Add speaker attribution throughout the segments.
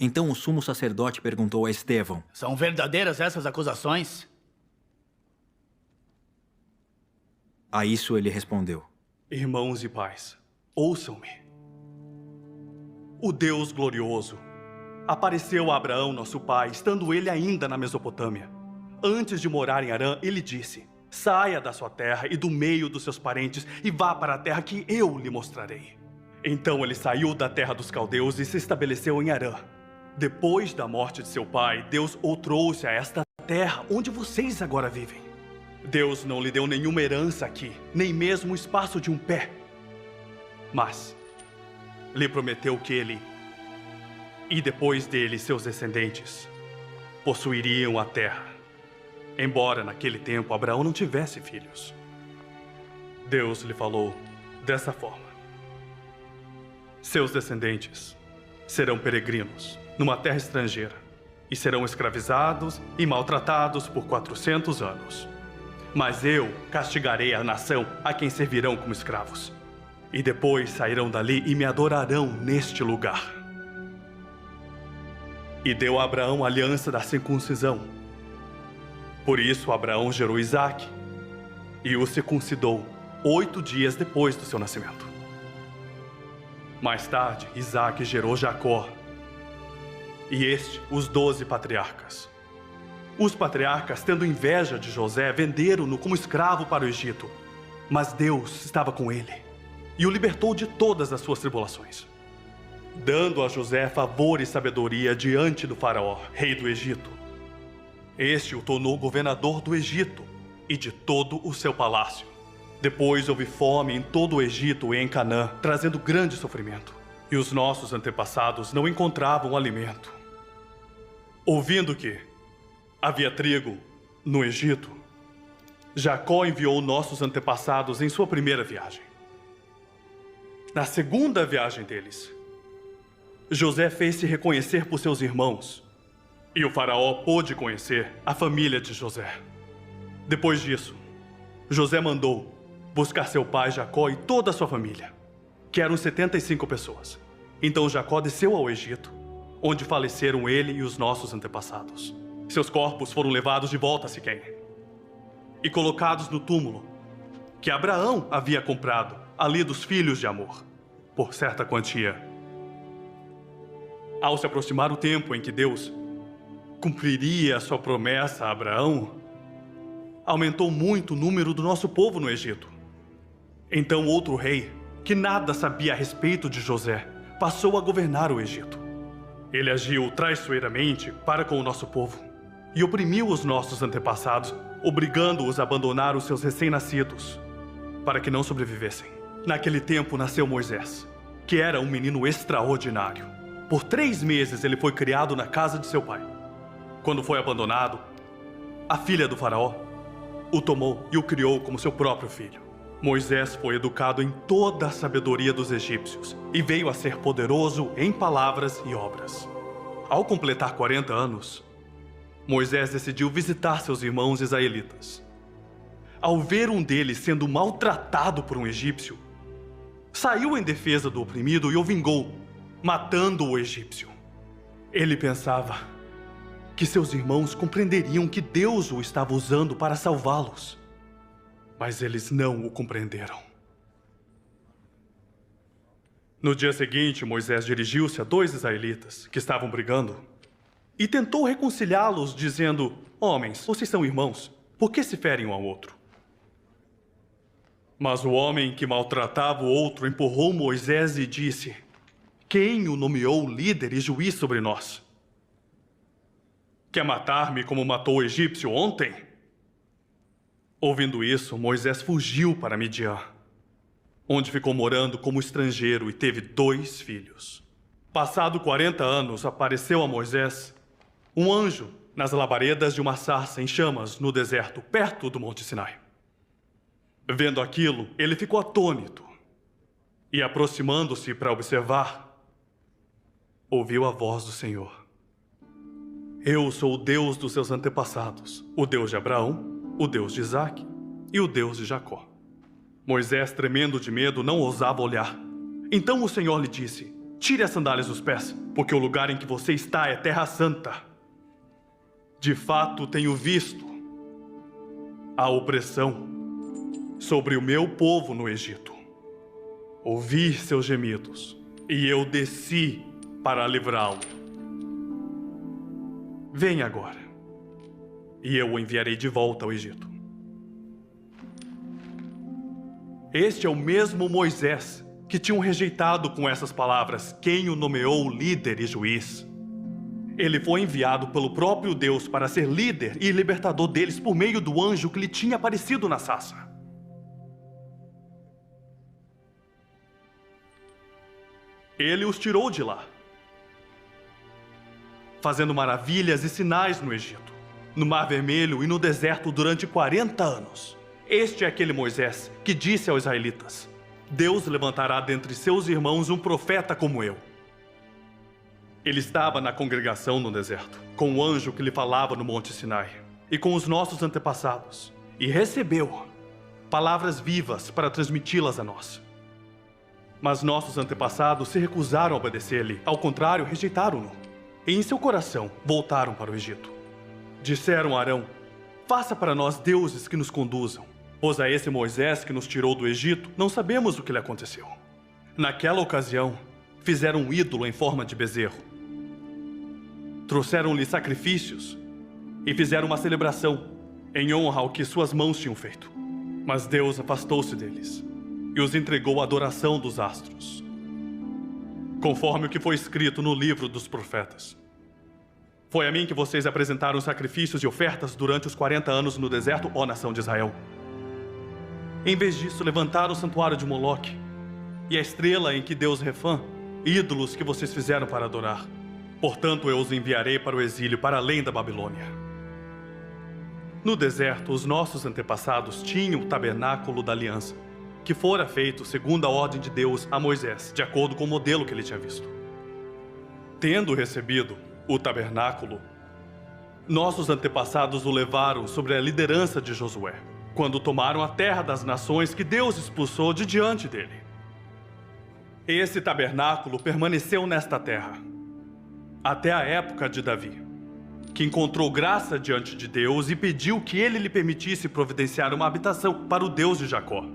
Speaker 1: Então o sumo sacerdote perguntou a Estevão:
Speaker 2: São verdadeiras essas acusações?
Speaker 1: A isso ele respondeu:
Speaker 3: Irmãos e pais, ouçam-me. O Deus glorioso apareceu a Abraão, nosso pai, estando ele ainda na Mesopotâmia. Antes de morar em Harã, ele disse: saia da sua terra e do meio dos seus parentes e vá para a terra que eu lhe mostrarei. Então ele saiu da terra dos caldeus e se estabeleceu em Harã. Depois da morte de seu pai, Deus o trouxe a esta terra onde vocês agora vivem. Deus não lhe deu nenhuma herança aqui, nem mesmo o espaço de um pé. Mas lhe prometeu que ele, e depois dele seus descendentes, possuiriam a terra. Embora naquele tempo Abraão não tivesse filhos. Deus lhe falou dessa forma: seus descendentes serão peregrinos numa terra estrangeira e serão escravizados e maltratados por 400 anos. Mas eu castigarei a nação a quem servirão como escravos. E depois sairão dali e me adorarão neste lugar. E deu a Abraão a aliança da circuncisão. Por isso Abraão gerou Isaque e o circuncidou 8 dias depois do seu nascimento. Mais tarde, Isaque gerou Jacó, e os 12 patriarcas. Os patriarcas, tendo inveja de José, venderam-no como escravo para o Egito. Mas Deus estava com ele e o libertou de todas as suas tribulações, dando a José favor e sabedoria diante do faraó, rei do Egito. Este o tornou governador do Egito e de todo o seu palácio. Depois houve fome em todo o Egito e em Canaã, trazendo grande sofrimento. E os nossos antepassados não encontravam alimento. Ouvindo que havia trigo no Egito, Jacó enviou nossos antepassados em sua primeira viagem. Na segunda viagem deles, José fez-se reconhecer por seus irmãos, e o faraó pôde conhecer a família de José. Depois disso, José mandou buscar seu pai Jacó e toda a sua família, que eram 75 pessoas. Então Jacó desceu ao Egito, onde faleceram ele e os nossos antepassados. Seus corpos foram levados de volta a Siquém e colocados no túmulo que Abraão havia comprado ali dos filhos de Amor, por certa quantia. Ao se aproximar o tempo em que Deus cumpriria a sua promessa a Abraão, aumentou muito o número do nosso povo no Egito. Então outro rei, que nada sabia a respeito de José, passou a governar o Egito. Ele agiu traiçoeiramente para com o nosso povo e oprimiu os nossos antepassados, obrigando-os a abandonar os seus recém-nascidos, para que não sobrevivessem. Naquele tempo nasceu Moisés, que era um menino extraordinário. Por 3 meses ele foi criado na casa de seu pai. Quando foi abandonado, a filha do faraó o tomou e o criou como seu próprio filho. Moisés foi educado em toda a sabedoria dos egípcios e veio a ser poderoso em palavras e obras. Ao completar 40 anos, Moisés decidiu visitar seus irmãos israelitas. Ao ver um deles sendo maltratado por um egípcio, saiu em defesa do oprimido e o vingou, matando o egípcio. Ele pensava que seus irmãos compreenderiam que Deus o estava usando para salvá-los. Mas eles não o compreenderam. No dia seguinte, Moisés dirigiu-se a 2 israelitas que estavam brigando e tentou reconciliá-los, dizendo: homens, vocês são irmãos, por que se ferem um ao outro? Mas o homem que maltratava o outro empurrou Moisés e disse: quem o nomeou líder e juiz sobre nós? Quer matar-me como matou o egípcio ontem? Ouvindo isso, Moisés fugiu para Midian, onde ficou morando como estrangeiro e teve 2 filhos. Passado 40 anos, apareceu a Moisés um anjo nas labaredas de uma sarça em chamas no deserto, perto do Monte Sinai. Vendo aquilo, ele ficou atônito e, aproximando-se para observar, ouviu a voz do Senhor: eu sou o Deus dos seus antepassados, o Deus de Abraão, o Deus de Isaque e o Deus de Jacó. Moisés, tremendo de medo, não ousava olhar. Então o Senhor lhe disse: tire as sandálias dos pés, porque o lugar em que você está é terra santa. De fato, tenho visto a opressão sobre o meu povo no Egito. Ouvi seus gemidos, e eu desci para livrá-lo. Venha agora, e eu o enviarei de volta ao Egito. Este é o mesmo Moisés que tinham rejeitado com essas palavras quem o nomeou líder e juiz. Ele foi enviado pelo próprio Deus para ser líder e libertador deles por meio do anjo que lhe tinha aparecido na sarça. Ele os tirou de lá, fazendo maravilhas e sinais no Egito, no Mar Vermelho e no deserto durante 40 anos. Este é aquele Moisés que disse aos israelitas: Deus levantará dentre seus irmãos um profeta como eu. Ele estava na congregação no deserto, com o anjo que lhe falava no Monte Sinai, e com os nossos antepassados, e recebeu palavras vivas para transmiti-las a nós. Mas nossos antepassados se recusaram a obedecer-lhe, ao contrário, rejeitaram-no. E em seu coração voltaram para o Egito. Disseram a Arão: faça para nós deuses que nos conduzam, pois a esse Moisés que nos tirou do Egito, não sabemos o que lhe aconteceu. Naquela ocasião, fizeram um ídolo em forma de bezerro. Trouxeram-lhe sacrifícios e fizeram uma celebração em honra ao que suas mãos tinham feito. Mas Deus afastou-se deles e os entregou à adoração dos astros, conforme o que foi escrito no livro dos profetas. Foi a mim que vocês apresentaram sacrifícios e ofertas durante os 40 anos no deserto, ó nação de Israel. Em vez disso, levantaram o santuário de Moloque e a estrela em que Deus Refã, ídolos que vocês fizeram para adorar. Portanto, eu os enviarei para o exílio, para além da Babilônia. No deserto, os nossos antepassados tinham o tabernáculo da aliança, que fora feito segundo a ordem de Deus a Moisés, de acordo com o modelo que ele tinha visto. Tendo recebido o tabernáculo, nossos antepassados o levaram sobre a liderança de Josué, quando tomaram a terra das nações que Deus expulsou de diante dele. Esse tabernáculo permaneceu nesta terra até a época de Davi, que encontrou graça diante de Deus e pediu que ele lhe permitisse providenciar uma habitação para o Deus de Jacó.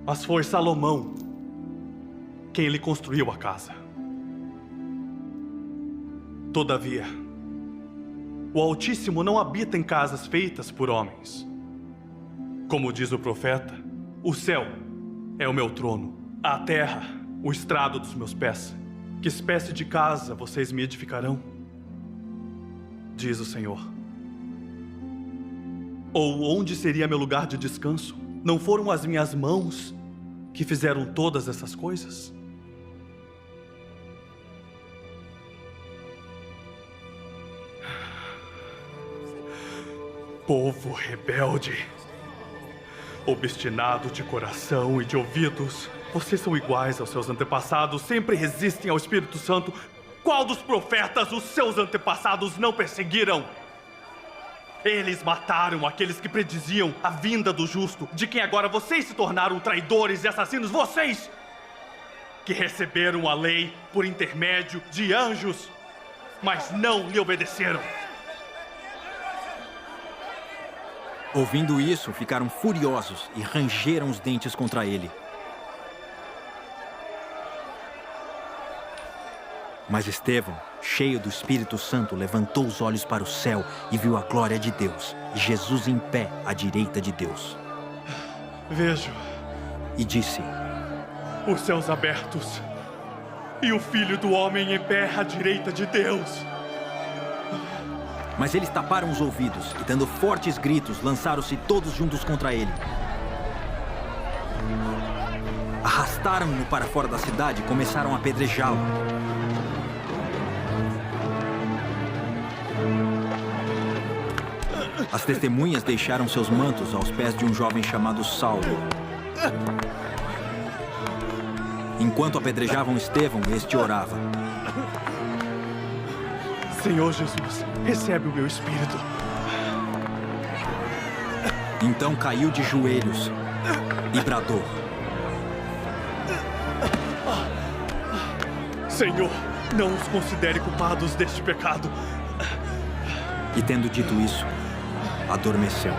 Speaker 3: Mas foi Salomão quem lhe construiu a casa. Todavia, o Altíssimo não habita em casas feitas por homens. Como diz o profeta, o céu é o meu trono, a terra, o estrado dos meus pés. Que espécie de casa vocês me edificarão? Diz o Senhor. Ou onde seria meu lugar de descanso? Não foram as minhas mãos que fizeram todas essas coisas? Povo rebelde, obstinado de coração e de ouvidos, vocês são iguais aos seus antepassados, sempre resistem ao Espírito Santo. Qual dos profetas os seus antepassados não perseguiram? Eles mataram aqueles que prediziam a vinda do justo, de quem agora vocês se tornaram traidores e assassinos. Vocês que receberam a lei por intermédio de anjos, mas não lhe obedeceram.
Speaker 1: Ouvindo isso, ficaram furiosos e rangeram os dentes contra ele. Mas Estevão, cheio do Espírito Santo, levantou os olhos para o céu e viu a glória de Deus, e Jesus em pé à direita de Deus.
Speaker 3: Vejo.
Speaker 1: E disse:
Speaker 3: os céus abertos e o Filho do Homem em pé à direita de Deus.
Speaker 1: Mas eles taparam os ouvidos e, dando fortes gritos, lançaram-se todos juntos contra ele. Arrastaram-no para fora da cidade e começaram a apedrejá-lo. As testemunhas deixaram seus mantos aos pés de um jovem chamado Saulo. Enquanto apedrejavam Estevão, este orava:
Speaker 3: Senhor Jesus, recebe o meu espírito.
Speaker 1: Então caiu de joelhos e bradou:
Speaker 3: Senhor, não os considere culpados deste pecado.
Speaker 1: E tendo dito isso, adormeceu.